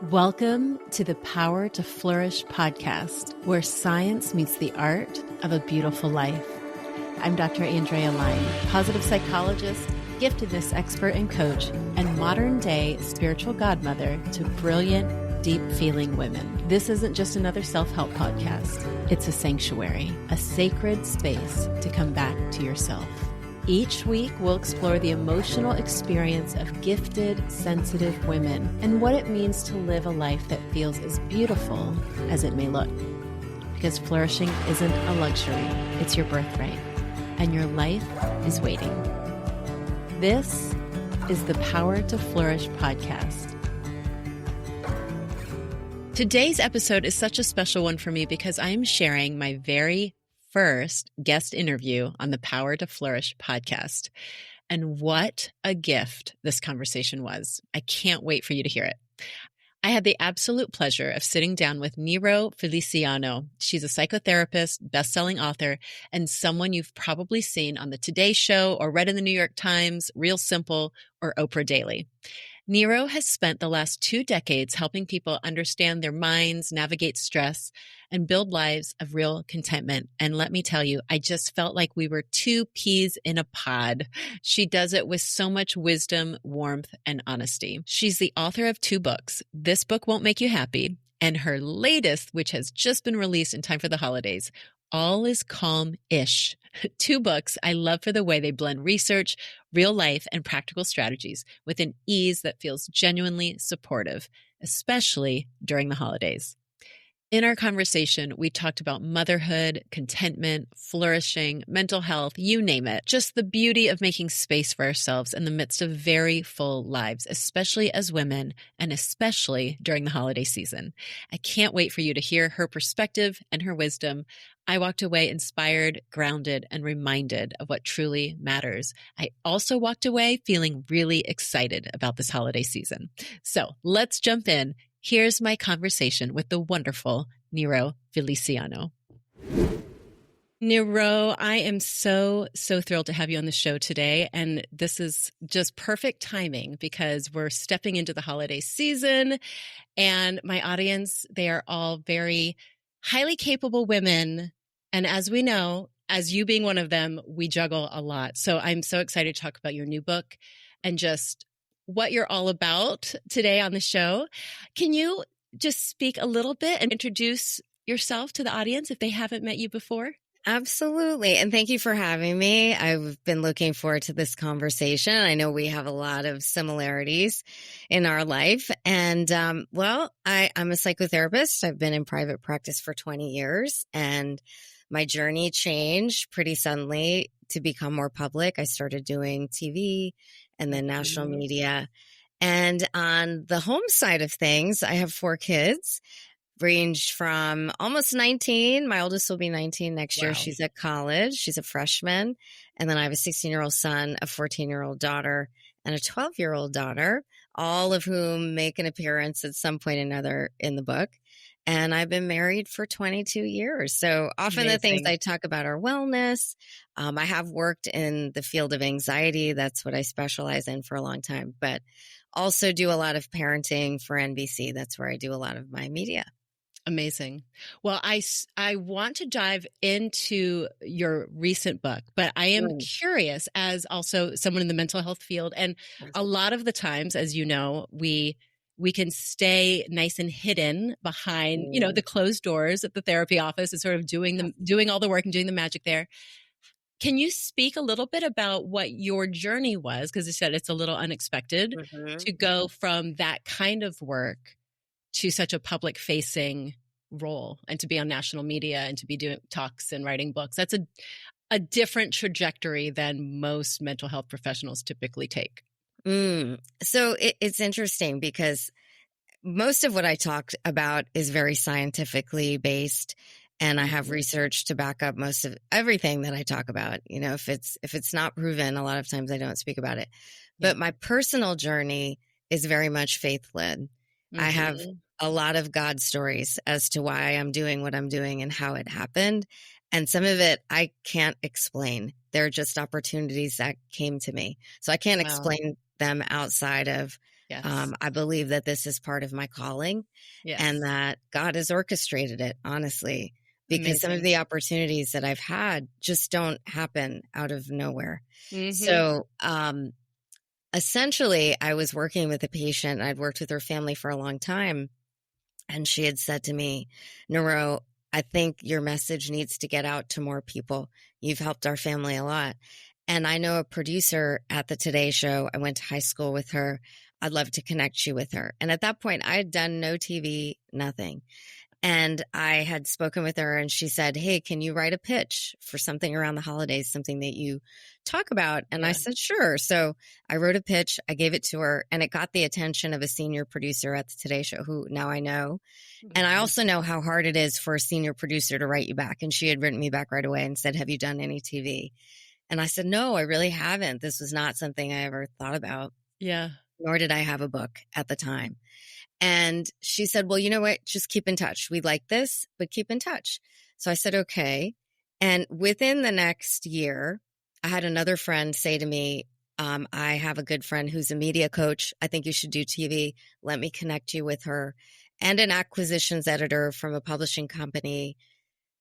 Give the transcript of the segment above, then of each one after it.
Welcome to the Power to Flourish podcast, where science meets the art of a beautiful life. I'm Dr. Andrea Line, positive psychologist, giftedness expert and coach, and modern-day spiritual godmother to brilliant, deep-feeling women. This isn't just another self-help podcast. It's a sanctuary, a sacred space to come back to yourself. Each week, we'll explore the emotional experience of gifted, sensitive women and what it means to live a life that feels as beautiful as it may look. Because flourishing isn't a luxury, it's your birthright, and your life is waiting. This is the Power to Flourish podcast. Today's episode is such a special one for me because I am sharing my very first guest interview on the Power to Flourish podcast. And what a gift this conversation was. I can't wait for you to hear it. I had the absolute pleasure of sitting down with Niro Feliciano. She's a psychotherapist, bestselling author, and someone you've probably seen on the Today Show or read in the New York Times, Real Simple, or Oprah Daily. Niro has spent the last 2 decades helping people understand their minds, navigate stress, and build lives of real contentment. And let me tell you, I just felt like we were 2 peas in a pod. She does it with so much wisdom, warmth, and honesty. She's the author of 2 books, This Book Won't Make You Happy, and her latest, which has just been released in time for the holidays, All is Calm-ish. 2 books I love for the way they blend research, real life, and practical strategies with an ease that feels genuinely supportive, especially during the holidays. In our conversation, we talked about motherhood, contentment, flourishing, mental health, you name it. Just the beauty of making space for ourselves in the midst of very full lives, especially as women and especially during the holiday season. I can't wait for you to hear her perspective and her wisdom. I walked away inspired, grounded, and reminded of what truly matters. I also walked away feeling really excited about this holiday season. So let's jump in. Here's my conversation with the wonderful Niro Feliciano. Niro, I am so thrilled to have you on the show today. And this is just perfect timing because we're stepping into the holiday season. And my audience, they are all very highly capable women. And as we know, as you being one of them, we juggle a lot. So I'm so excited to talk about your new book and just what you're all about today on the show. Can you just speak a little bit and introduce yourself to the audience if they haven't met you before? Absolutely. And thank you for having me. I've been looking forward to this conversation. I know we have a lot of similarities in our life. And, I'm a psychotherapist. I've been in private practice for 20 years and my journey changed pretty suddenly to become more public. I started doing TV and then national media. And on the home side of things, I have 4 kids, range from almost 19. My oldest will be 19 next year. She's at college. She's a freshman. And then I have a 16-year-old son, a 14-year-old daughter, and a 12-year-old daughter, all of whom make an appearance at some point or another in the book. And I've been married for 22 years. So often the things I talk about are wellness. I have worked in the field of anxiety. That's what I specialize in for a long time, but also do a lot of parenting for NBC. That's where I do a lot of my media. Amazing. Well, I want to dive into your recent book, but I am curious as also someone in the mental health field. And a lot of the times, as you know, we can stay nice and hidden behind, the closed doors at the therapy office and sort of doing all the work and doing the magic there. Can you speak a little bit about what your journey was? Because you said it's a little unexpected to go from that kind of work to such a public facing role and to be on national media and to be doing talks and writing books. That's a different trajectory than most mental health professionals typically take. So it's interesting because most of what I talked about is very scientifically based, and I have research to back up most of everything that I talk about. If it's not proven, a lot of times I don't speak about it. But my personal journey is very much faith-led. I have a lot of God stories as to why I'm doing what I'm doing and how it happened. And some of it I can't explain. They're just opportunities that came to me. So I can't explain them outside of Yes. I believe that this is part of my calling and Yes. that God has orchestrated it, honestly, because some of Amazing. the opportunities that I've had just don't happen out of nowhere. Mm-hmm. So, essentially, I was working with a patient. I'd worked with her family for a long time. And she had said to me, Niro, I think your message needs to get out to more people. You've helped our family a lot. And I know a producer at the Today Show. I went to high school with her. I'd love to connect you with her. And at that point, I had done no TV, nothing. And I had spoken with her and she said, hey, can you write a pitch for something around the holidays, something that you talk about? And I Yeah. said, sure. So I wrote a pitch. I gave it to her and it got the attention of a senior producer at the Today Show who now I know. And I also know how hard it is for a senior producer to write you back. And she had written me back right away and said, have you done any TV? And I said, no, I really haven't. This was not something I ever thought about, Yeah. nor did I have a book at the time. And she said, well, you know what? Just keep in touch. We like this, but keep in touch. So I said, okay. And within the next year, I had another friend say to me, I have a good friend who's a media coach. I think you should do TV. Let me connect you with her. And an acquisitions editor from a publishing company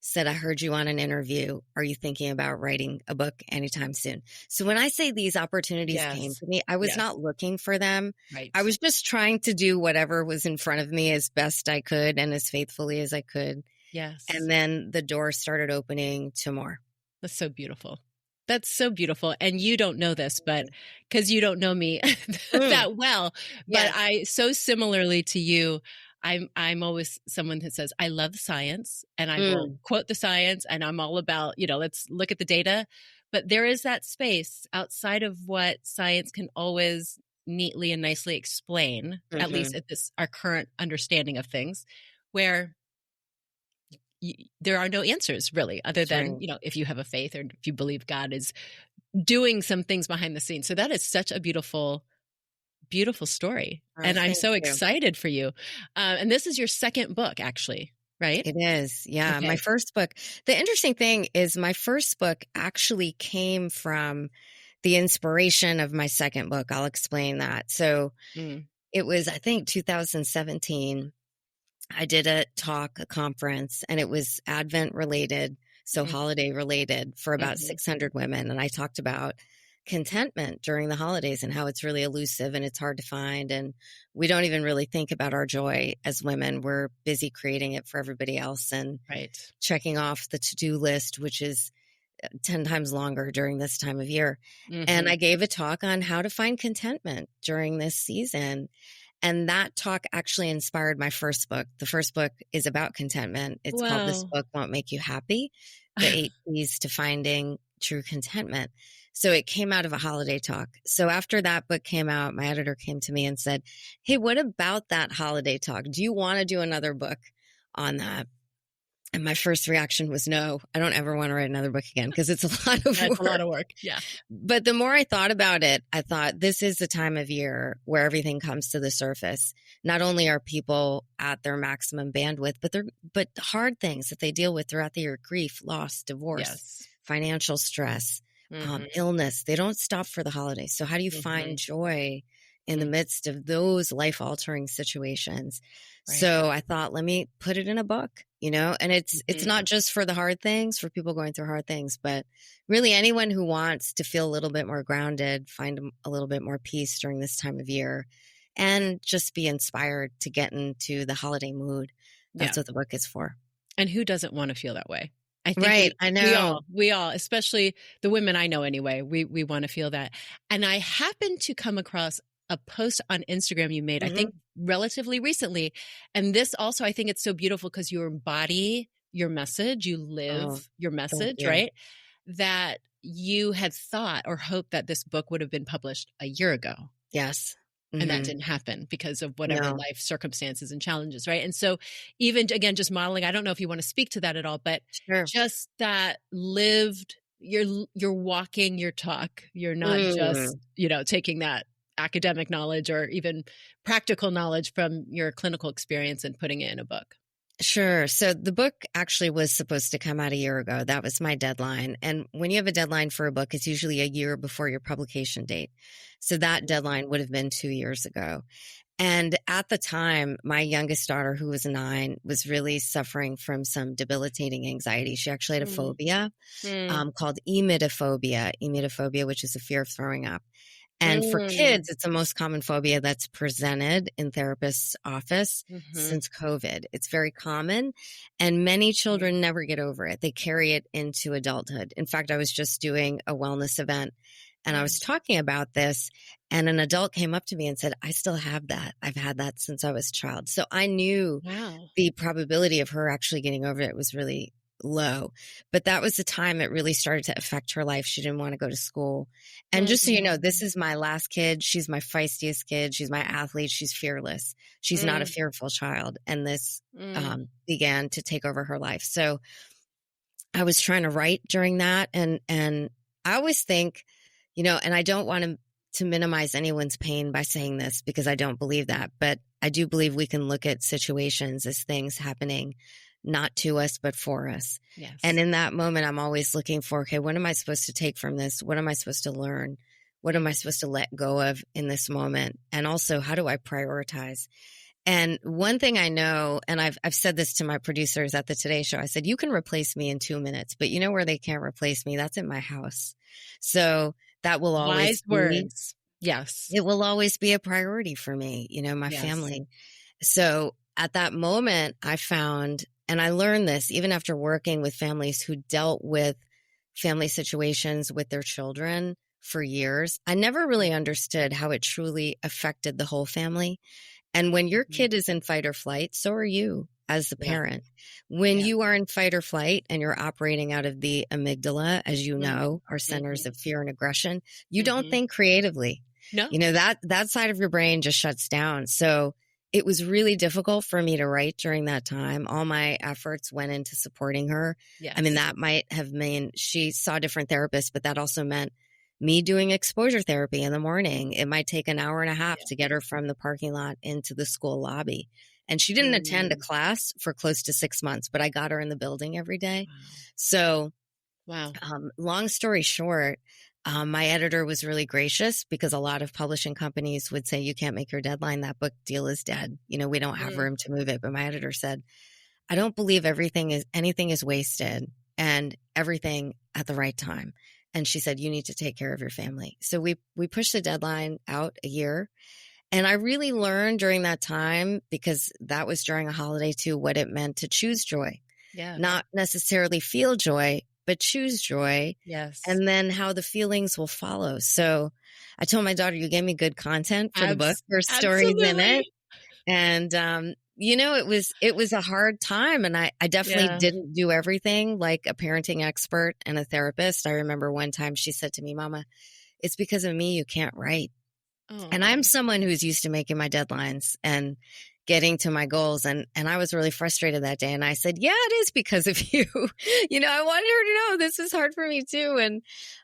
said, I heard you on an interview. Are you thinking about writing a book anytime soon? So when I say these opportunities came Yes. to me, I was Yes. not looking for them. Right. I was just trying to do whatever was in front of me as best I could and as faithfully as I could. Yes. And then the door started opening to more. That's so beautiful. That's so beautiful. And you don't know this, but because you don't know me that well, but Yes. I so similarly to you, I'm always someone that says, I love science and I will quote the science and I'm all about, let's look at the data. But there is that space outside of what science can always neatly and nicely explain, at least at our current understanding of things, where there are no answers really, other than, if you have a faith or if you believe God is doing some things behind the scenes. So that is such a beautiful, beautiful story. And I'm so excited for you. And this is your second book, actually, right? It is. Yeah. Okay. My first book. The interesting thing is my first book actually came from the inspiration of my second book. I'll explain that. So it was, I think, 2017. I did a conference, and it was Advent related, so holiday related for about 600 women. And I talked about contentment during the holidays and how it's really elusive and it's hard to find. And we don't even really think about our joy as women. We're busy creating it for everybody else and checking off the to-do list, which is 10 times longer during this time of year. And I gave a talk on how to find contentment during this season. And that talk actually inspired my first book. The first book is about contentment. It's called This Book Won't Make You Happy, The 8 Keys to Finding True Contentment. So it came out of a holiday talk. So after that book came out, my editor came to me and said, hey, what about that holiday talk? Do you want to do another book on that? And my first reaction was no, I don't ever want to write another book again because it's a lot of work. It's a lot of work. Yeah. But the more I thought about it, I thought this is the time of year where everything comes to the surface. Not only are people at their maximum bandwidth, but hard things that they deal with throughout the year: grief, loss, divorce, financial stress, illness. They don't stop for the holidays. So how do you find joy in the midst of those life-altering situations? So I thought, let me put it in a book, and it's not just for the hard things, for people going through hard things, but really anyone who wants to feel a little bit more grounded, find a little bit more peace during this time of year, and just be inspired to get into the holiday mood. That's what the book is for. And who doesn't want to feel that way? I think I know. We all, especially the women I know anyway, we want to feel that. And I happened to come across a post on Instagram you made, I think relatively recently. And this also, I think it's so beautiful because you embody your message, you live your message, right? That you had thought or hoped that this book would have been published a year ago. Yes. And that didn't happen because of whatever life circumstances and challenges, right? And so even, again, just modeling, I don't know if you want to speak to that at all, but just that lived, you're walking your talk. You're not just, taking that academic knowledge or even practical knowledge from your clinical experience and putting it in a book. Sure. So the book actually was supposed to come out a year ago. That was my deadline. And when you have a deadline for a book, it's usually a year before your publication date. So that deadline would have been 2 years ago. And at the time, my youngest daughter, who was 9, was really suffering from some debilitating anxiety. She actually had a phobia called emetophobia, which is a fear of throwing up. And for kids, it's the most common phobia that's presented in therapists' office since COVID. It's very common, and many children never get over it. They carry it into adulthood. In fact, I was just doing a wellness event, and I was talking about this, and an adult came up to me and said, I still have that. I've had that since I was a child. So I knew the probability of her actually getting over it was really low. But that was the time it really started to affect her life. She didn't want to go to school. And just so you know, this is my last kid. She's my feistiest kid. She's my athlete. She's fearless. She's not a fearful child. And this began to take over her life. So I was trying to write during that. And I always think, you know, and I don't want to minimize anyone's pain by saying this because I don't believe that. But I do believe we can look at situations as things happening not to us, but for us. Yes. And in that moment, I'm always looking for, okay, what am I supposed to take from this? What am I supposed to learn? What am I supposed to let go of in this moment? And also, how do I prioritize? And one thing I know, and I've said this to my producers at the Today Show, I said, you can replace me in 2 minutes, but you know where they can't replace me? That's in my house. So that will always Wise words. Yes. It will always be a priority for me, you know, my family. So at that moment, I found, and I learned this even after working with families who dealt with family situations with their children for years, I never really understood how it truly affected the whole family. And when your kid is in fight or flight, so are you as the parent. When you are in fight or flight and you're operating out of the amygdala, as you know, are centers of fear and aggression, you don't think creatively. No. You know, that side of your brain just shuts down. So it was really difficult for me to write during that time. All my efforts went into supporting her. Yes. I mean, that might have meant she saw different therapists, but that also meant me doing exposure therapy in the morning. It might take an hour and a half to get her from the parking lot into the school lobby. And she didn't attend a class for close to 6 months, but I got her in the building every day. So, long story short, my editor was really gracious because a lot of publishing companies would say, you can't make your deadline. That book deal is dead. You know, we don't have room to move it. But my editor said, I don't believe anything is wasted and everything at the right time. And she said, you need to take care of your family. So we pushed the deadline out a year. And I really learned during that time, because that was during a holiday too, what it meant to choose joy. Yeah. Not necessarily feel joy, but choose joy. Yes. And then how the feelings will follow. So I told my daughter, you gave me good content for the book, for stories in it. And, you know, it was a hard time. And I definitely didn't do everything like a parenting expert and a therapist. I remember one time she said to me, Mama, it's because of me you can't write. Oh. And I'm someone who's used to making my deadlines and getting to my goals. And I was really frustrated that day. And I said, yeah, it is because of you. You know, I wanted her to know this is hard for me too. And,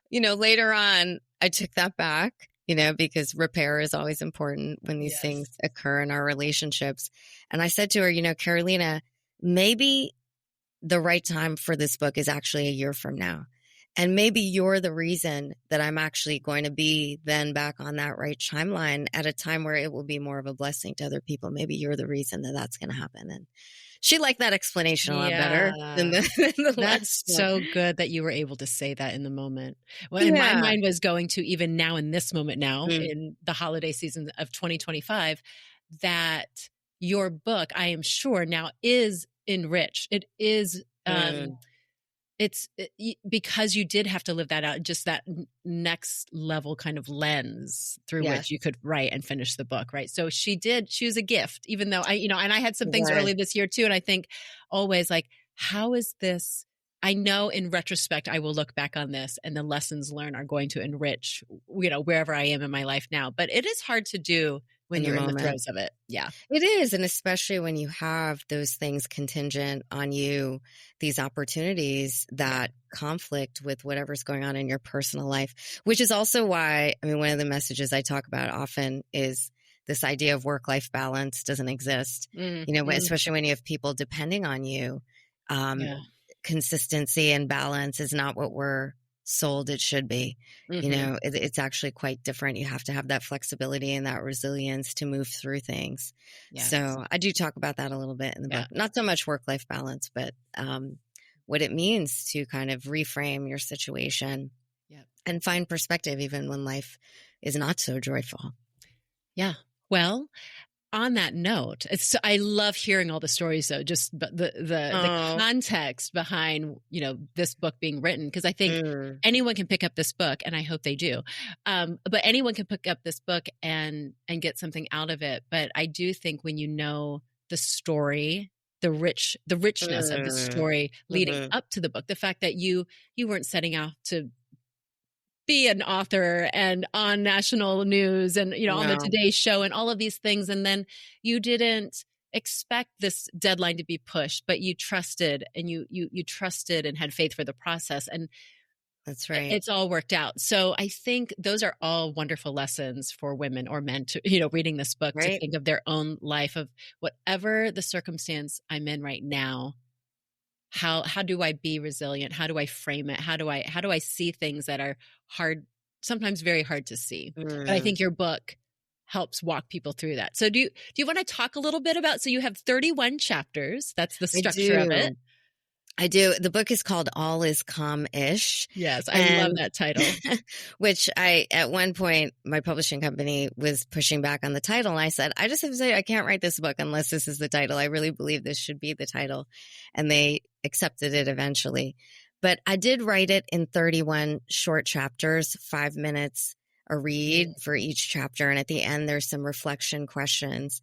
you know, later on, I took that back, you know, because repair is always important when these things occur in our relationships. And I said to her, you know, Carolina, maybe the right time for this book is actually a year from now. And maybe you're the reason that I'm actually going to be then back on that right timeline at a time where it will be more of a blessing to other people. Maybe you're the reason that that's going to happen. And she liked that explanation a lot better than the That's so good that you were able to say that in the moment. Well, and my mind was going to even now in this moment now in the holiday season of 2025, that your book, I am sure now is enriched. It is, because you did have to live that out, just that next level kind of lens through which you could write and finish the book, right? So she was a gift, even though and I had some things early this year too. And I think always like, how is this? I know in retrospect, I will look back on this and the lessons learned are going to enrich, you know, wherever I am in my life now. But it is hard to do when you're in the throes of it. Yeah, it is. And especially when you have those things contingent on you, these opportunities that conflict with whatever's going on in your personal life, which is also why, I mean, one of the messages I talk about often is this idea of work-life balance doesn't exist, especially when you have people depending on you. Yeah. Consistency and balance is not what we're sold it should be. It's actually quite different. You have to have that flexibility and that resilience to move through things. Yes. So I do talk about that a little bit in the book. Not so much work-life balance, but what it means to kind of reframe your situation and find perspective even when life is not so joyful. Yeah. Well, on that note, I love hearing all the stories, though, just the context behind, this book being written, because I think anyone can pick up this book, and I hope they do. But anyone can pick up this book and get something out of it. But I do think when you know the story, the richness of the story leading up to the book, the fact that you weren't setting out to be an author and on national news and, on the Today Show and all of these things. And then you didn't expect this deadline to be pushed, but you trusted and you trusted and had faith for the process. And that's right. It's all worked out. So I think those are all wonderful lessons for women or men to, reading this book, to think of their own life, of whatever the circumstance I'm in right now. How do I be resilient? How do I frame it? How do I see things that are hard, sometimes very hard to see? But I think your book helps walk people through that. So do you want to talk a little bit about, so you have 31 chapters. That's the structure of it. I do. The book is called All Is Calm-ish. Yes, I love that title. Which at one point, my publishing company was pushing back on the title. And I said, I just have to say, I can't write this book unless this is the title. I really believe this should be the title. And they accepted it eventually. But I did write it in 31 short chapters, 5 minutes a read for each chapter. And at the end, there's some reflection questions.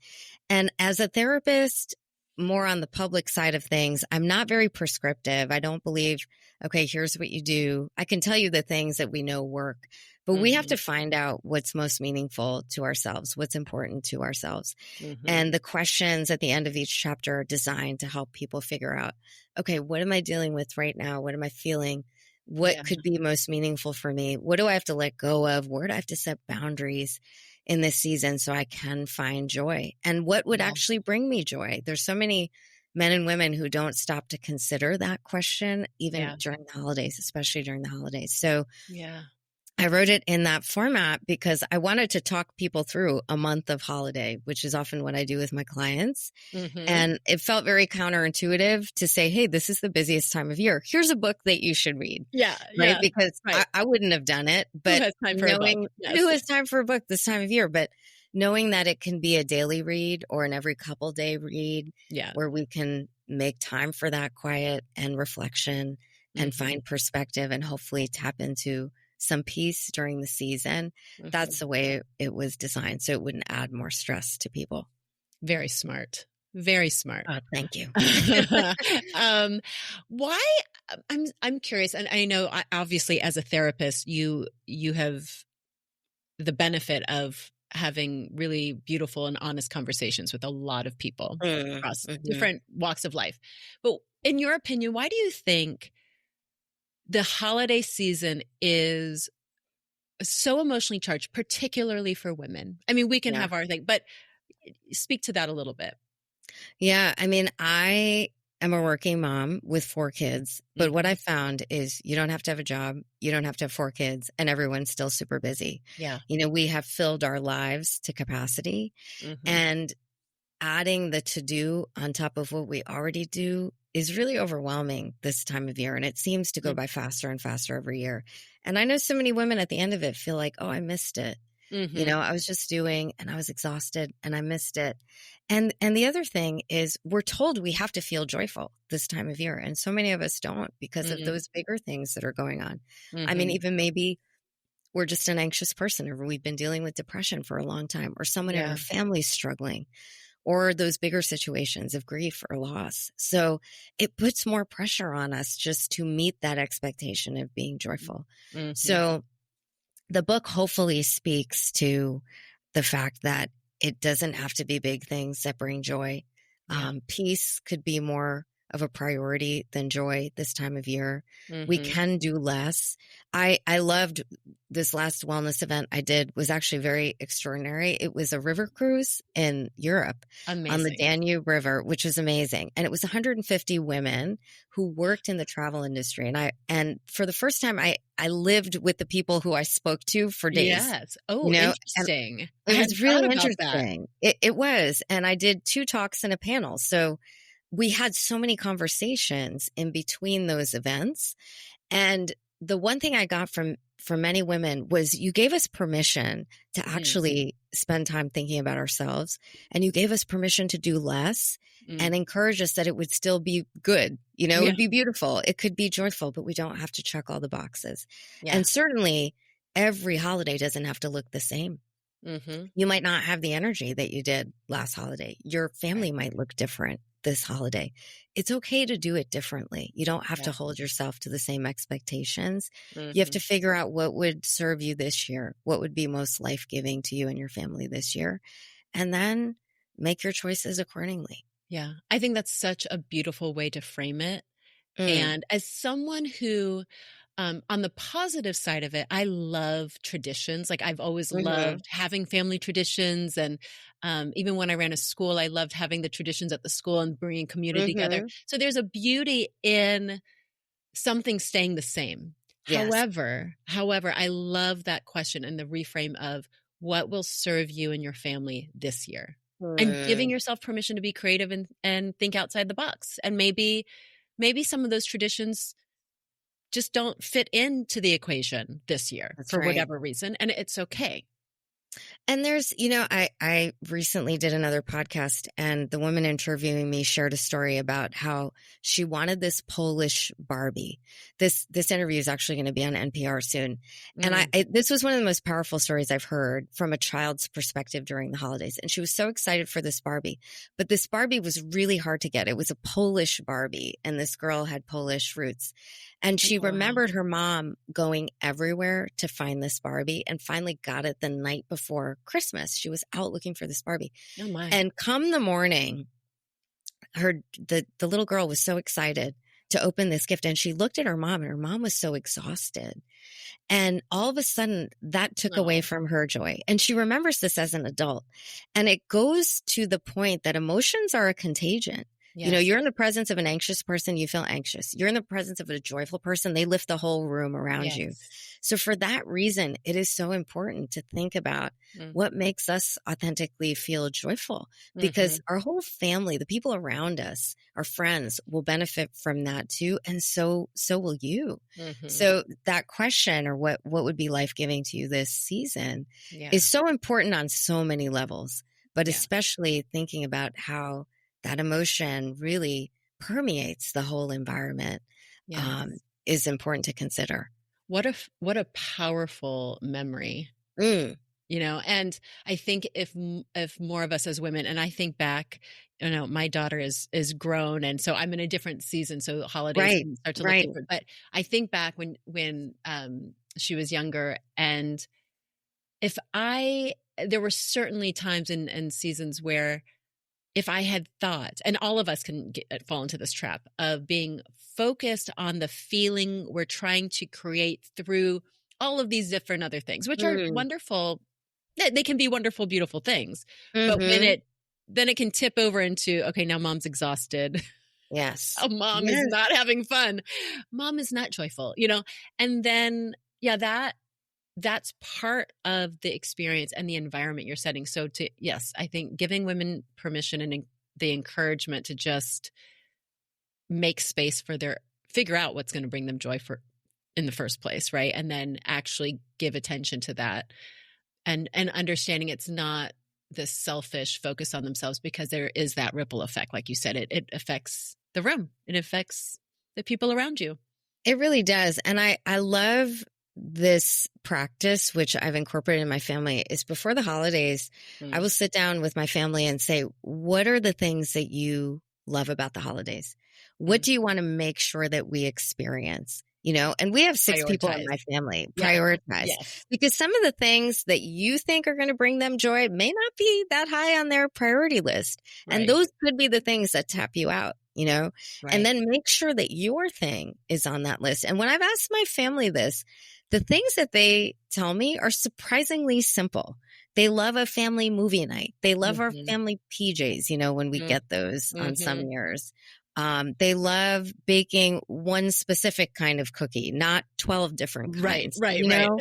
And as a therapist, more on the public side of things, I'm not very prescriptive. I don't believe, okay, here's what you do. I can tell you the things that we know work, but we have to find out what's most meaningful to ourselves, what's important to ourselves. And the questions at the end of each chapter are designed to help people figure out, okay, what am I dealing with right now? What am I feeling? What could be most meaningful for me? What do I have to let go of? Where do I have to set boundaries in this season so I can find joy? And what would actually bring me joy? There's so many men and women who don't stop to consider that question, even during the holidays, especially during the holidays. So I wrote it in that format because I wanted to talk people through a month of holiday, which is often what I do with my clients. And it felt very counterintuitive to say, hey, this is the busiest time of year. Here's a book that you should read. Right? Because I wouldn't have done it. But who has time for a book? Who has time for a book this time of year? But knowing that it can be a daily read or an every couple day read where we can make time for that quiet and reflection and find perspective and hopefully tap into some peace during the season. That's the way it was designed, so it wouldn't add more stress to people. Very smart. Very smart. Oh, thank you. Why? I'm curious, and I know obviously as a therapist, you have the benefit of having really beautiful and honest conversations with a lot of people across different walks of life. But in your opinion, why do you think the holiday season is so emotionally charged, particularly for women? I mean, we can have our thing, but speak to that a little bit. Yeah. I mean, I am a working mom with 4 kids, but what I found is you don't have to have a job. You don't have to have 4 kids, and everyone's still super busy. We have filled our lives to capacity, and adding the to-do on top of what we already do is really overwhelming this time of year. And it seems to go by faster and faster every year. And I know so many women at the end of it feel like, oh, I missed it. I was just doing and I was exhausted and I missed it. And the other thing is we're told we have to feel joyful this time of year. And so many of us don't because of those bigger things that are going on. I mean, even maybe we're just an anxious person, or we've been dealing with depression for a long time, or someone in our family's struggling, or those bigger situations of grief or loss. So it puts more pressure on us just to meet that expectation of being joyful. So the book hopefully speaks to the fact that it doesn't have to be big things that bring joy. Peace could be more of a priority than joy this time of year. We Mm-hmm. can do less. I loved this last wellness event I did was actually very extraordinary. It was a river cruise in Europe on the Amazing. Danube River, which was amazing. And it was 150 women who worked in the travel industry. And for the first time, I lived with the people who I spoke to for days. Yes. Oh, you know? interesting. It was really interesting. That. It was. And I did 2 talks and a panel. So we had so many conversations in between those events. And the one thing I got from many women was you gave us permission to actually spend time thinking about ourselves, and you gave us permission to do less and encourage us that it would still be good. You know, it would be beautiful. It could be joyful, but we don't have to check all the boxes. Yeah. And certainly every holiday doesn't have to look the same. Mm-hmm. You might not have the energy that you did last holiday. Your family might look different this holiday. It's okay to do it differently. You don't have to hold yourself to the same expectations. You have to figure out what would serve you this year, what would be most life-giving to you and your family this year, and then make your choices accordingly. Yeah. I think that's such a beautiful way to frame it. And as someone who, on the positive side of it, I love traditions. Like I've always loved having family traditions. And even when I ran a school, I loved having the traditions at the school and bringing community together. So there's a beauty in something staying the same. Yes. However, I love that question and the reframe of what will serve you and your family this year. And giving yourself permission to be creative and think outside the box. And maybe some of those traditions just don't fit into the equation this year for whatever reason. And it's okay. And there's, I recently did another podcast, and the woman interviewing me shared a story about how she wanted this Polish Barbie. This interview is actually going to be on NPR soon. And this was one of the most powerful stories I've heard from a child's perspective during the holidays. And she was so excited for this Barbie, but this Barbie was really hard to get. It was a Polish Barbie, and this girl had Polish roots. And she remembered her mom going everywhere to find this Barbie, and finally got it the night before Christmas. She was out looking for this Barbie. Oh my. And come the morning, the little girl was so excited to open this gift, and she looked at her mom, and her mom was so exhausted. And all of a sudden that took away from her joy. And she remembers this as an adult. And it goes to the point that emotions are a contagion. Yes. You're in the presence of an anxious person, you feel anxious. You're in the presence of a joyful person, they lift the whole room around you. So for that reason, it is so important to think about what makes us authentically feel joyful, because our whole family, the people around us, our friends will benefit from that too. And so will you. So that question, or what would be life-giving to you this season, is so important on so many levels, but especially thinking about how that emotion really permeates the whole environment is important to consider. What a powerful memory, and I think if more of us as women, and I think back, my daughter is grown, and so I'm in a different season. So holidays can start to look different. But I think back when she was younger, and there were certainly times and seasons where, if I had thought, and all of us can fall into this trap of being focused on the feeling we're trying to create through all of these different other things, which are wonderful. They can be wonderful, beautiful things. But then it can tip over into, okay, now mom's exhausted. Yes. Oh, mom is not having fun. Mom is not joyful, and then, that's part of the experience and the environment you're setting. So I think giving women permission and the encouragement to just make space for figure out what's going to bring them joy in the first place. Right. And then actually give attention to that and understanding it's not this selfish focus on themselves, because there is that ripple effect. Like you said, it affects the room. It affects the people around you. It really does. And I love this practice, which I've incorporated in my family, is before the holidays, I will sit down with my family and say, what are the things that you love about the holidays? What do you want to make sure that we experience? And we have 6 people in my family. Prioritize. Yes. Because some of the things that you think are going to bring them joy may not be that high on their priority list. Right. And those could be the things that tap you out. you know, and Right. then make sure that your thing is on that list. And when I've asked my family this, the things that they tell me are surprisingly simple. They love a family movie night. They love our Mhm. family PJs, you know, when we Mm. get those on some Mhm. years. They love baking one specific kind of cookie, not 12 different Right, kinds, right, you right. know?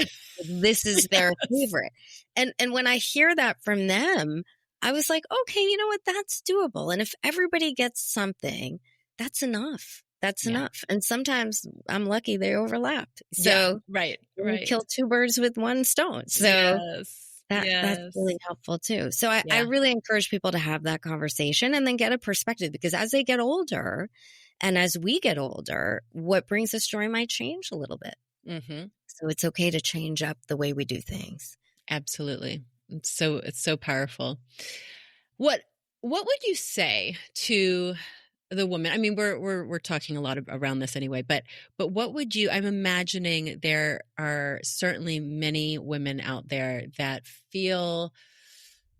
This is their Yes. favorite. And when I hear that from them, I was like, okay, you know what? That's doable. And if everybody gets something, that's enough. That's Yeah. enough. And sometimes I'm lucky they overlapped. Yeah, So right, you right. kill two birds with one stone. So Yes, that's really yes. helpful too. So I Yeah. really encourage people to have that conversation and then get a perspective, because as they get older and as we get older, what brings us joy might change a little bit. Mhm. So it's okay to change up the way we do things. Absolutely. It's so powerful. What what would you say to the woman? I mean, we're talking a lot around this anyway, but what would you? I'm imagining there are certainly many women out there that feel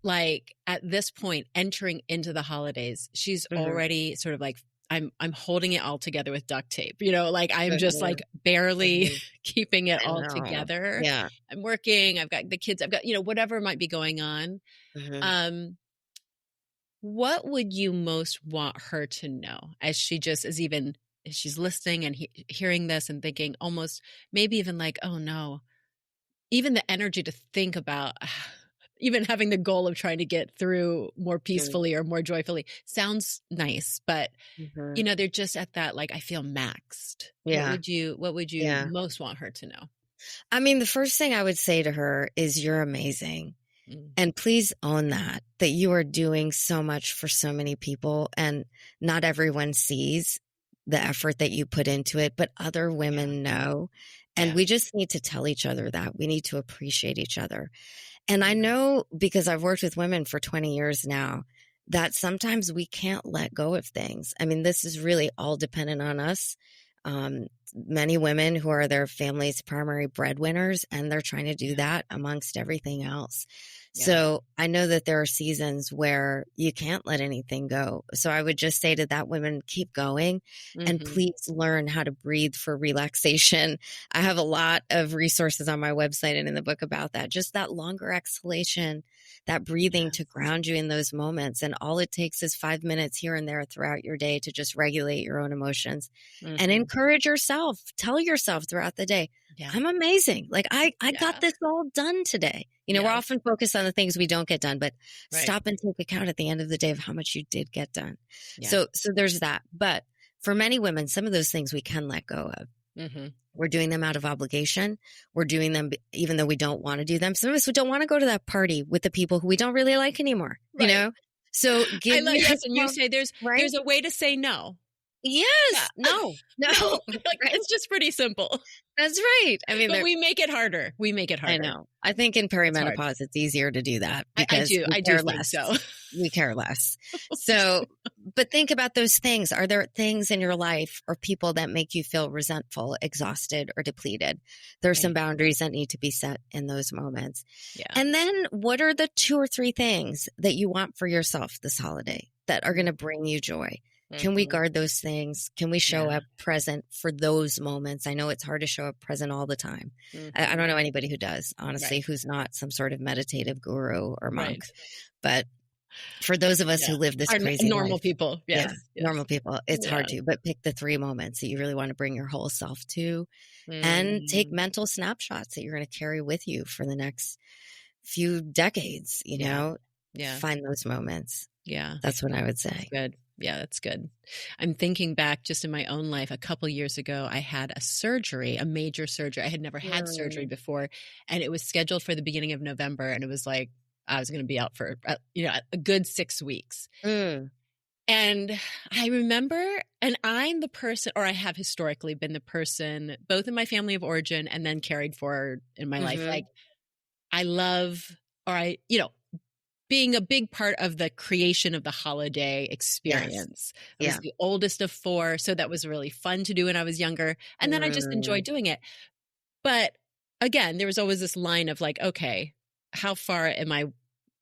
like at this point entering into the holidays, she's Mhm. already sort of like I'm holding it all together with duct tape. You know, like I'm just Mhm. like barely Mhm. keeping it I all know. together. Yeah. I'm working, I've got the kids, I've got, whatever might be going on. Mhm. Um what would you most want her to know as she just is even as she's listening and hearing this and thinking almost maybe even like, oh no, even the energy to think about even having the goal of trying to get through more Mhm. peacefully or more joyfully sounds nice, but Mhm. they're just at that like I feel maxed. Yeah. What would you Yeah. most want her to know? I mean, the first thing I would say to her is you're amazing. Mm, And please own that you are doing so much for so many people, and not everyone sees the effort that you put into it, but other yeah. women know. And Yeah. we just need to tell each other that we need to appreciate each other. And I Yeah. know, because I've worked with women for 20 years now, that sometimes we can't let go of things. I mean, this is really all dependent on us. Many women who are their family's primary breadwinners, and they're trying to do Yeah. that amongst everything else. Yeah. So I know that there are seasons where you can't let anything go. So I would just say to that women, keep going, and Hmm. please learn how to breathe for relaxation. I have a lot of resources on my website and in the book about that. Just that longer exhalation, that breathing to Yes. ground you in those moments. And all it takes is 5 minutes here and there throughout your day to just regulate your own emotions and Hmm. encourage yourself. Tell yourself throughout the day, Yeah. I'm amazing. Like I got Yeah. this all done today. We're Yes. often focused on the things we don't get done, but Right. stop and take account at the end of the day of how much you did get done. Yeah. So there's that. But for many women, some of those things we can let go of. Hmm. We're doing them out of obligation. We're doing them even though we don't want to do them. Some of us we don't want to go to that party with the people who we don't really like anymore, you Right. know? So I give love yes, and you yourself, say right? there's a way to say no. Yeah. Yes. No, no, No, like right? it's just pretty simple. That's right. I mean, But there, we make it harder. We make it I harder. know. I think in It's hard. perimenopause, it's easier to do that I because do. we I do care think less. so. We care less. So, but think about those things. Are there things in your life or people that make you feel resentful, exhausted, or depleted? There are some Right. boundaries that need to be set in those moments. Yeah. And then what are the 2 or 3 things that you want for yourself this holiday that are going to bring you joy? Can we Mhm. guard those things? Can we show Yeah. up present for those moments? I know it's hard to show up present all the time. I Mhm. don't know anybody who does, honestly, Right. who's not some sort of meditative guru or monk. Right. But for those of us Yeah. who live this Our crazy normal life, people. yeah, Yes. Yes. normal people, it's Yeah. hard to, but pick the 3 moments that you really want to bring your whole self to, and take Mm. mental snapshots that you're going to carry with you for the next few decades, Yeah. Yeah. find those moments. Yeah. That's what I would That's say. good. Yeah, that's good. I'm thinking back just in my own life. A couple years ago, I had a surgery, a major surgery. I had never had surgery Mm, before, and it was scheduled for the beginning of November. And it was like I was going to be out for a good 6 weeks. mm, And I remember, and I'm the person, or I have historically been the person, both in my family of origin and then carried forward in my life. mhm. Like I love, or being a big part of the creation of the holiday Yes. experience. I was Yeah. the oldest of 4, so that was really fun to do when I was younger. And then I just Mm, enjoyed doing it. But again, there was always this line of like, okay, how far am I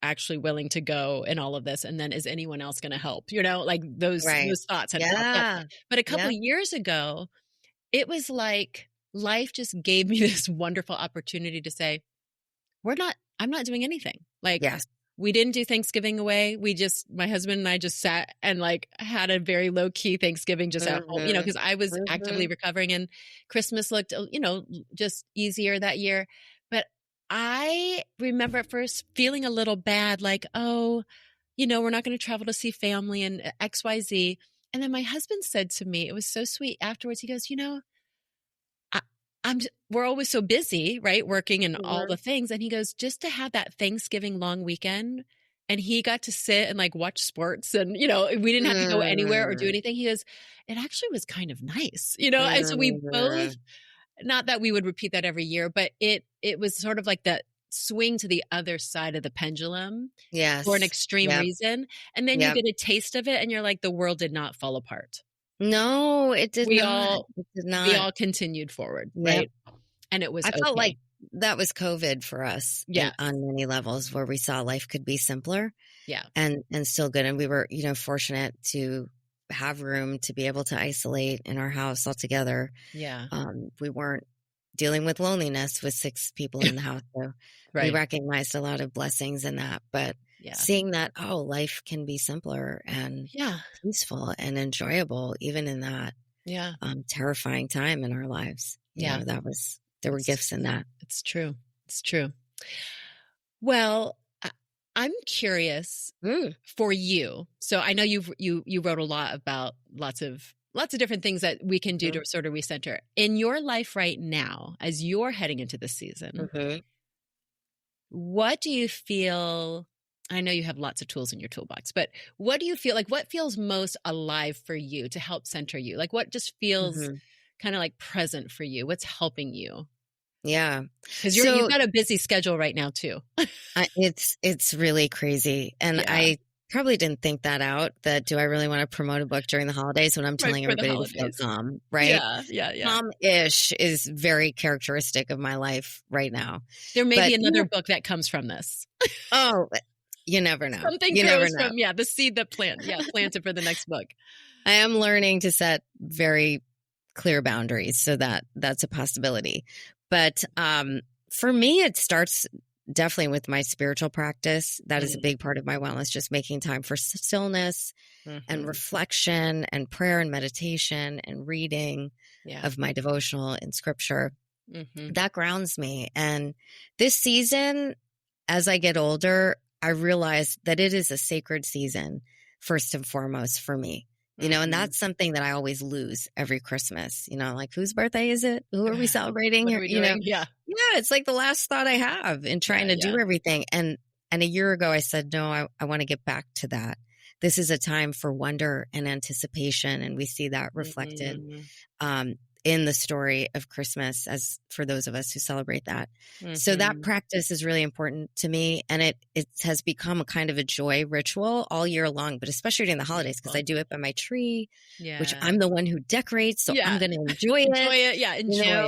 actually willing to go in all of this? And then is anyone else going to help? Like those Right. thoughts had popped up. Yeah. But a couple Yeah. of years ago, it was like life just gave me this wonderful opportunity to say, I'm not doing anything. Like Yes. we didn't do Thanksgiving away. My husband and I just sat and like had a very low key Thanksgiving just at home, because I was actively recovering, and Christmas looked, just easier that year. But I remember at first feeling a little bad, like, oh, we're not going to travel to see family and XYZ. And then my husband said to me, it was so sweet afterwards. He goes, we're always so busy, right? Working and all the things. And he goes, just to have that Thanksgiving long weekend, and he got to sit and like watch sports, and, we didn't have to go anywhere or do anything. He goes, it actually was kind of nice, and so we both, not that we would repeat that every year, but it was sort of like that swing to the other side of the pendulum for an extreme reason. And then you get a taste of it and you're like, the world did not fall apart. No, it did not. It did not. We all continued forward, right? And it was I felt like that was COVID for us on many levels, where we saw life could be simpler and still good. And we were, fortunate to have room to be able to isolate in our house all together. Yeah. We weren't dealing with loneliness with 6 people in the house. So we recognized a lot of blessings in that. But seeing that, life can be simpler and peaceful and enjoyable, even in that terrifying time in our lives. There were gifts in that. It's true. It's true. Well, I'm curious for you. So I know you wrote a lot about lots of different things that we can do to sort of recenter in your life right now, as you're heading into the season. What do you feel? I know you have lots of tools in your toolbox, but what do you feel like? What feels most alive for you to help center you? Like what just feels kind of like present for you? What's helping you? Yeah. Because you've got a busy schedule right now too. It's really crazy. And I probably didn't think that out, that do I really want to promote a book during the holidays when I'm telling everybody to feel calm, right? Yeah. Calm-ish is very characteristic of my life right now. There may be another book that comes from this. Oh, you never know. Something grows from, the seed that planted for the next book. I am learning to set very clear boundaries, so that's a possibility. But for me, it starts definitely with my spiritual practice. That is a big part of my wellness, just making time for stillness and reflection and prayer and meditation and reading of my devotional and scripture. That grounds me. And this season, as I get older, I realize that it is a sacred season, first and foremost for me. And that's something that I always lose every Christmas. Like, whose birthday is it? Who are we celebrating? What are we doing? Yeah, it's like the last thought I have in trying to do everything. And a year ago, I said, no, I want to get back to that. This is a time for wonder and anticipation. And we see that reflected in the story of Christmas, as for those of us who celebrate that. So that practice is really important to me. And it has become a kind of a joy ritual all year long, but especially during the holidays, because I do it by my tree, which I'm the one who decorates. So I'm going to enjoy it. Enjoy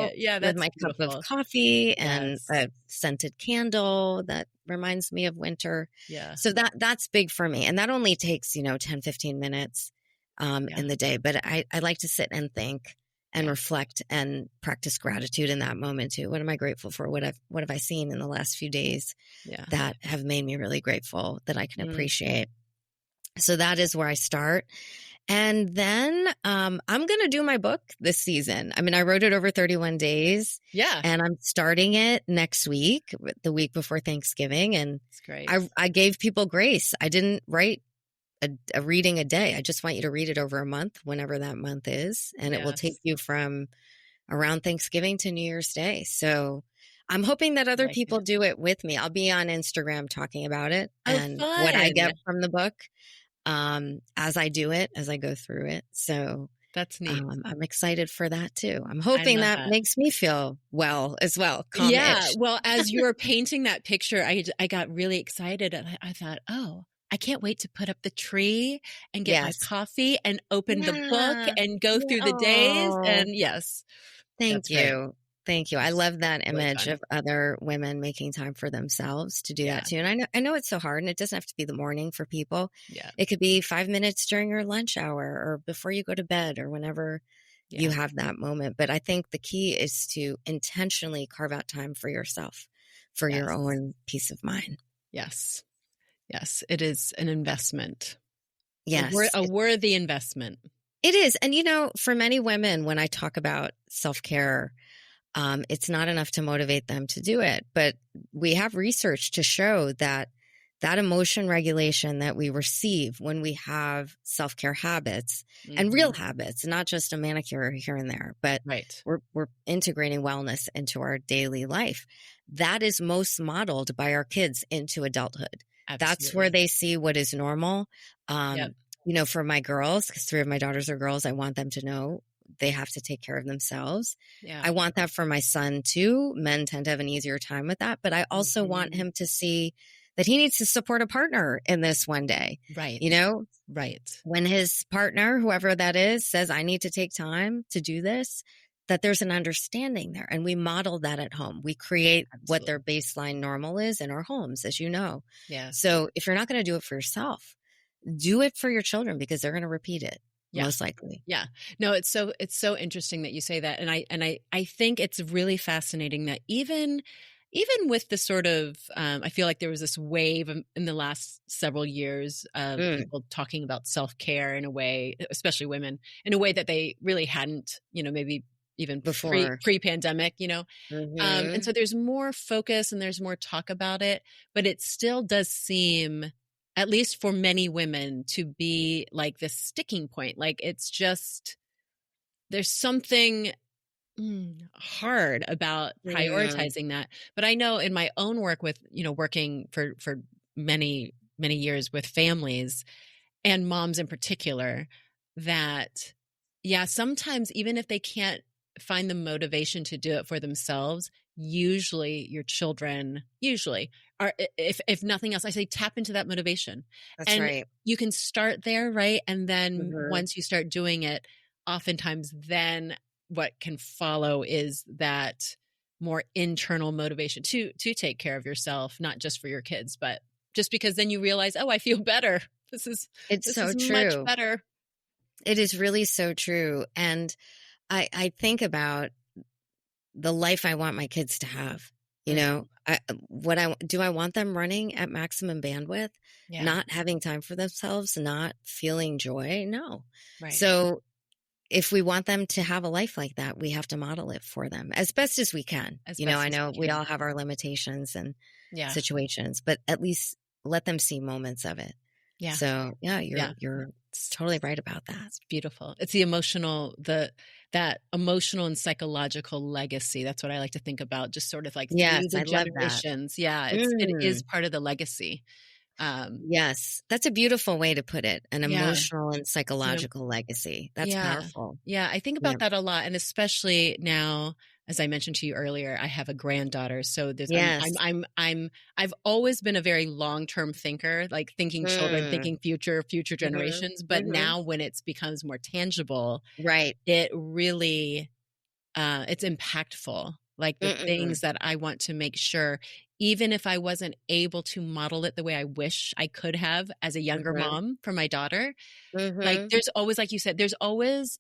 it. Yeah, that's with my beautiful. cup of coffee and a scented candle that reminds me of winter. Yeah. So that's big for me. And that only takes, 10, 15 minutes in the day. But I like to sit and think and reflect and practice gratitude in that moment too. What am I grateful for? What have I seen in the last few days that have made me really grateful, that I can appreciate? So that is where I start. And then I'm going to do my book this season. I mean, I wrote it over 31 days. Yeah. And I'm starting it next week, the week before Thanksgiving. And it's great. I gave people grace. I didn't write a reading a day. I just want you to read it over a month, whenever that month is. And it will take you from around Thanksgiving to New Year's Day. So I'm hoping that other people do it with me. I'll be on Instagram talking about it and what I get from the book as I do it, as I go through it. So that's neat. I'm excited for that too. I'm hoping that makes me feel well as well. Calm-ish. Yeah. Well, as you were painting that picture, I got really excited. And I thought, I can't wait to put up the tree and get my coffee and open the book and go through the days. And thank you. Thank you. I It's love that really image fun. of other women making time for themselves to do that Yeah. too. And I know it's so hard, and it doesn't have to be the morning for people. Yeah. It could be 5 minutes during your lunch hour or before you go to bed or whenever you Yeah. have that moment. But I think the key is to intentionally carve out time for yourself, for your Yes. own peace of mind. Yes. Yes. It is an investment, Yes, a worthy investment. it is. And for many women, when I talk about self-care, it's not enough to motivate them to do it. But we have research to show that emotion regulation that we receive when we have self-care habits and real Mhm. habits, not just a manicure here and there, but Right. we're integrating wellness into our daily life. That is most modeled by our kids into adulthood. That's where Absolutely. they see what is normal. Yep. Um, for my girls, because three of my daughters are girls, I want them to know they have to take care of themselves. Yeah. I want that for my son too. Men tend to have an easier time with that, but I also want Mhm. him to see that he needs to support a partner in this one day. Right. You know, Right. when his partner, whoever that is, says, I need to take time to do this, that there's an understanding there. And we model that at home. We create what their Absolutely. baseline normal is in our homes, as you know. Yeah. So if you're not going to do it for yourself, do it for your children because they're going to repeat it, Yeah. most likely. Yeah. No, it's so interesting that you say that. And I think it's really fascinating that even with the sort of I feel like there was this wave in the last several years of Mm, people talking about self-care in a way, especially women, in a way that they really hadn't, maybe even before. pre-pandemic, and Hmm. so there's more focus and there's more talk about it, but it still does seem, at least for many women, to be like this sticking point. Like it's just, there's something hard about Mm, prioritizing that. But I know in my own work with, working for many, many years with families and moms in particular, that, yeah, sometimes even if they can't find the motivation to do it for themselves, usually your children usually are, if nothing else, I say tap into that motivation. that's And right. you can start there, right? And then Hmm. once you start doing it, oftentimes then what can follow is that more internal motivation to take care of yourself, not just for your kids, but just because then you realize, oh, I feel better. This is It's this so is much true. better. It is really so true. And I think about the life I want my kids to have. You Mm, know, I want them running at maximum bandwidth, yeah, not having time for themselves, not feeling joy? No. right. So if we want them to have a life like that, we have to model it for them as best as we can. As I best as we know we can. all have our limitations and Yeah, situations, but at least let them see moments of it. yeah, So yeah, yeah. you're It's, totally right about that. it's beautiful. It's the emotional, that emotional and psychological legacy. That's what I like to think about. Just sort of like through Yes, the I love that. generations. Yeah, it is Mm, part of the legacy. Um, yes, that's a beautiful way to put it. An yeah, emotional and you know, psychological legacy. That's Yeah. powerful. Yeah, I think Yeah. about that a lot, and especially now, as I mentioned to you earlier, I have a granddaughter, so there's Yes. I've always been a very long-term thinker, like thinking children, Mm. thinking future Mhm. generations, but Mhm. now when it's becomes more tangible, Right. it really it's impactful. Like the Mm-mm. things that I want to make sure, even if I wasn't able to model it the way I wish I could have as a younger Mhm. mom for my daughter, like Mhm. there's always, like you said, there's always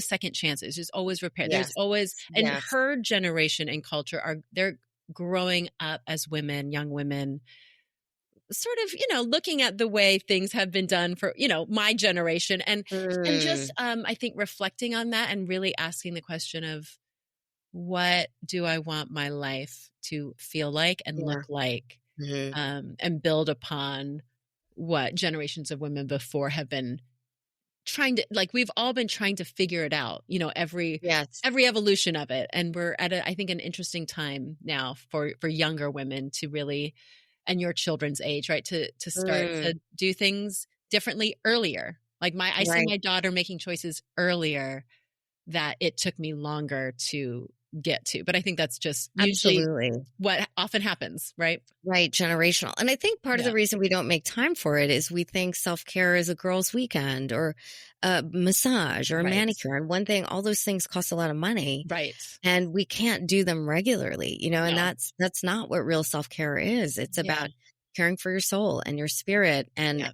second chances. There's always repair. There's Yes. always, and Yes. her generation and culture they're growing up as women, young women, sort of, looking at the way things have been done for, my generation, and just Mm. I think reflecting on that and really asking the question of, what do I want my life to feel like and Yeah. look like, Mhm. and build upon what generations of women before have been trying to, like, we've all been trying to figure it out, Yes. every evolution of it. And we're at I think, an interesting time now for younger women to really, and your children's age, right, to start Mm. to do things differently earlier. Like I see Right. my daughter making choices earlier that it took me longer to get to. But I think that's just usually Absolutely. what often happens, right? Right. Generational. And I think part of the reason we don't make time for it is we think self-care is a girl's weekend or a massage or a manicure. And one thing, all those things cost a lot of money. Right. And we can't do them regularly, and No. that's not what real self-care is. It's about caring for your soul and your spirit and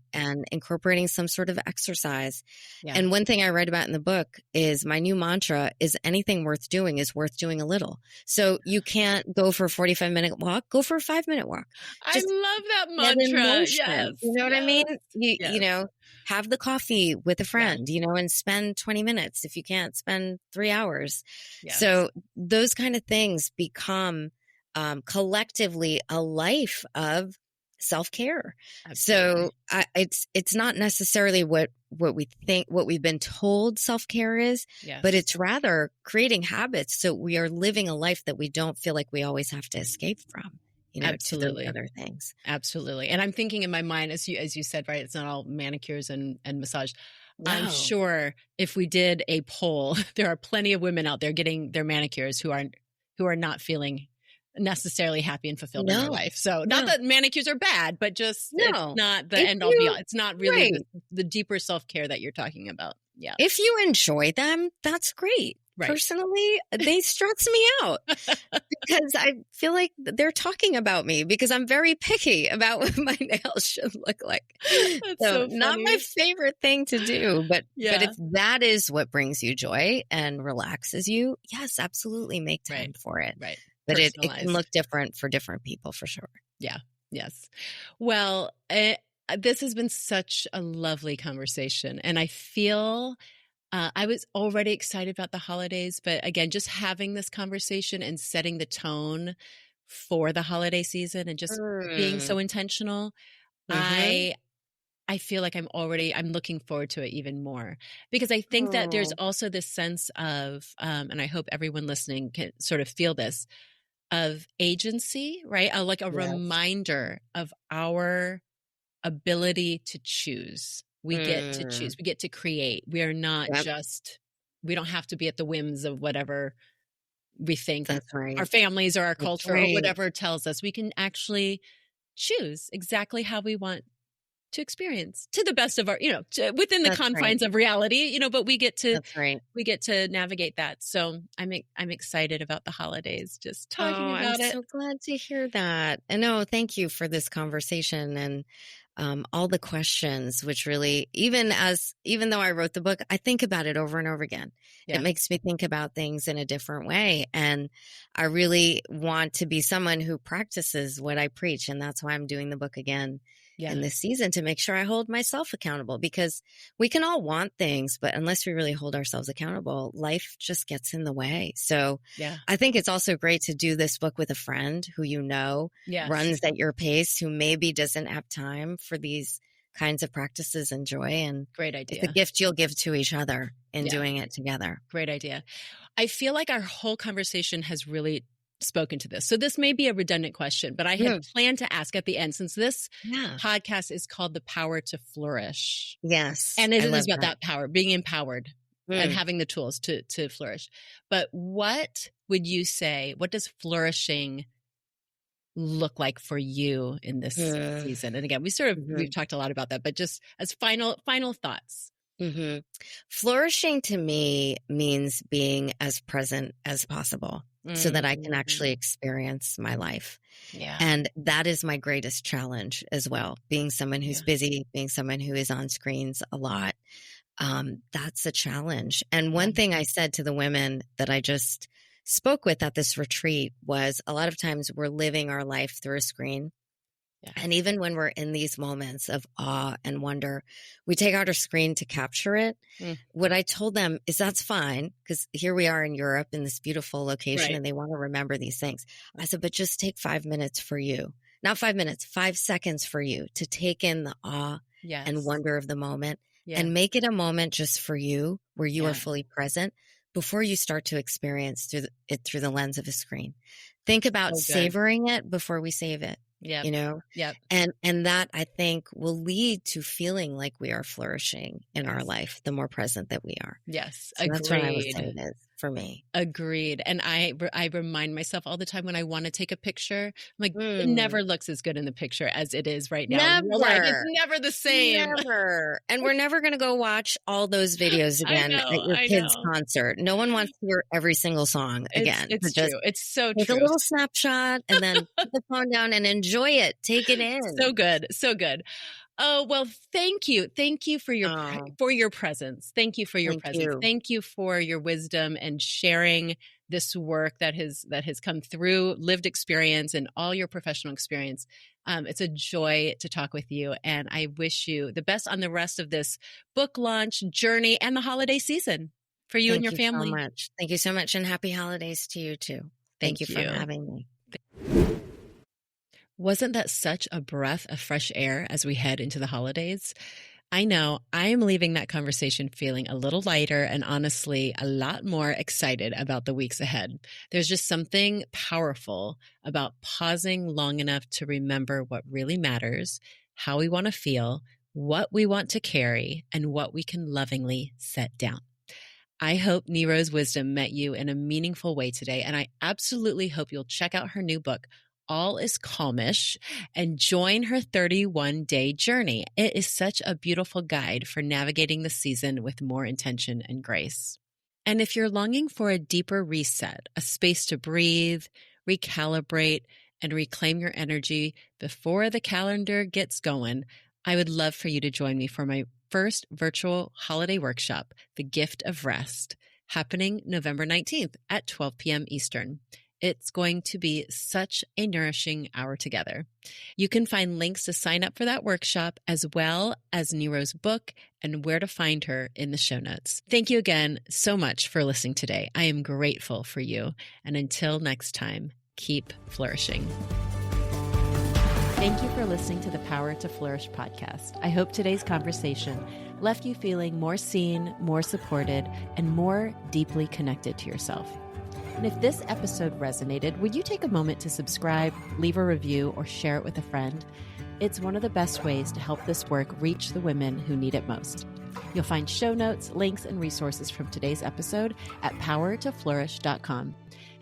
incorporating some sort of exercise. Yeah. And one thing I read about in the book is my new mantra is anything worth doing is worth doing a little. So you can't go for a 45-minute walk, go for a 5-minute walk. Just I love that mantra. Yes. You know what I mean? You know, have the coffee with a friend, and spend 20 minutes. If you can't, spend 3 hours. Yes. So those kind of things become collectively a life of self-care. So it's not necessarily what we think, what we've been told self-care is, but it's rather creating habits so we are living a life that we don't feel like we always have to escape from. Absolutely. To other things. Absolutely. And I'm thinking in my mind, as you said, right, it's not all manicures and massage. No. I'm sure if we did a poll, there are plenty of women out there getting their manicures who are not feeling necessarily happy and fulfilled in their life. So not that manicures are bad, but just it's not the end all be all. It's not really the deeper self-care that you're talking about. Yeah. If you enjoy them, that's great. Right. Personally, they stress me out because I feel like they're talking about me because I'm very picky about what my nails should look like. So not my favorite thing to do, but if that is what brings you joy and relaxes you, yes, absolutely make time for it. Right. But it can look different for different people for sure. Yeah. Yes. Well, this has been such a lovely conversation, and I feel I was already excited about the holidays, but again, just having this conversation and setting the tone for the holiday season and just being so intentional, I feel like I'm looking forward to it even more because I think that there's also this sense of, and I hope everyone listening can sort of feel this, of agency, right? Like a reminder of our ability to choose. We get to choose. We get to create. We are not we don't have to be at the whims of whatever we think our families or our culture or whatever tells us. We can actually choose exactly how we want to experience to the best of our, within the confines of reality, but we get to navigate that. So I'm excited about the holidays, just talking about it. I'm so glad to hear that. And thank you for this conversation and all the questions, which really, even though I wrote the book, I think about it over and over again. It makes me think about things in a different way. And I really want to be someone who practices what I preach. And that's why I'm doing the book again in this season, to make sure I hold myself accountable, because we can all want things, but unless we really hold ourselves accountable, life just gets in the way. So I think it's also great to do this book with a friend who runs at your pace, who maybe doesn't have time for these kinds of practices and joy. And great idea. It's a gift you'll give to each other in doing it together. Great idea. I feel like our whole conversation has really spoken to this. So this may be a redundant question, but I had planned to ask at the end, since this podcast is called The Power to Flourish. Yes. And it is about that power, being empowered and having the tools to flourish. But what would you say, what does flourishing look like for you in this season? And again, we've talked a lot about that, but just as final thoughts. Flourishing to me means being as present as possible so that I can actually experience my life. Yeah. And that is my greatest challenge as well. Being someone who's busy, being someone who is on screens a lot. That's a challenge. And one thing I said to the women that I just spoke with at this retreat was, a lot of times we're living our life through a screen. Yeah. And even when we're in these moments of awe and wonder, we take out our screen to capture it. What I told them is that's fine, because here we are in Europe in this beautiful location and they want to remember these things. I said, but just take 5 minutes for you. Not 5 minutes, 5 seconds for you to take in the awe and wonder of the moment and make it a moment just for you, where you are fully present before you start to experience through the lens of a screen. Think about savoring it before we save it. And that, I think, will lead to feeling like we are flourishing in our life, the more present that we are. Yes. So that's what I would say it is. for me. Agreed. And I remind myself all the time when I want to take a picture, I'm like, it Mm. never looks as good in the picture as it is right now. In real life. Never. It's never the same. Never. And we're never going to go watch all those videos again at your kid's concert. No one wants to hear every single song again. It's true. It's so take true. a little snapshot and then put the phone down and enjoy it. Take it in. So good. So good. Oh, well, thank you. Thank you for your presence. Thank you for your presence. Thank you for your wisdom and sharing this work that has come through lived experience and all your professional experience. It's a joy to talk with you, and I wish you the best on the rest of this book launch journey and the holiday season for you and your family. Thank you so much, and happy holidays to you too. Thank you for having me. Wasn't that such a breath of fresh air as we head into the holidays? I know I am leaving that conversation feeling a little lighter and honestly a lot more excited about the weeks ahead. There's just something powerful about pausing long enough to remember what really matters, how we want to feel, what we want to carry, and what we can lovingly set down. I hope Niro's wisdom met you in a meaningful way today, and I absolutely hope you'll check out her new book, All is Calmish, and join her 31-day journey. It is such a beautiful guide for navigating the season with more intention and grace. And if you're longing for a deeper reset, a space to breathe, recalibrate, and reclaim your energy before the calendar gets going, I would love for you to join me for my first virtual holiday workshop, The Gift of Rest, happening November 19th at 12 p.m. Eastern. It's going to be such a nourishing hour together. You can find links to sign up for that workshop as well as Niro's book and where to find her in the show notes. Thank you again so much for listening today. I am grateful for you. And until next time, keep flourishing. Thank you for listening to the Power to Flourish podcast. I hope today's conversation left you feeling more seen, more supported, and more deeply connected to yourself. And if this episode resonated, would you take a moment to subscribe, leave a review, or share it with a friend? It's one of the best ways to help this work reach the women who need it most. You'll find show notes, links, and resources from today's episode at powertoflourish.com.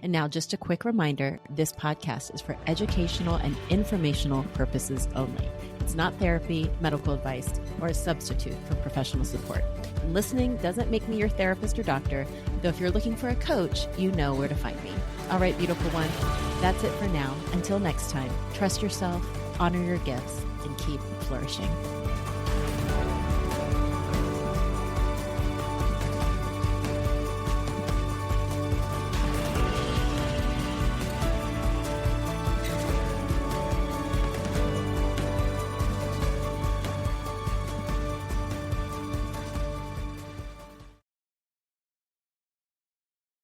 And now just a quick reminder, this podcast is for educational and informational purposes only. It's not therapy, medical advice, or a substitute for professional support. And listening doesn't make me your therapist or doctor, though if you're looking for a coach, you know where to find me. All right, beautiful one, that's it for now. Until next time, trust yourself, honor your gifts, and keep flourishing.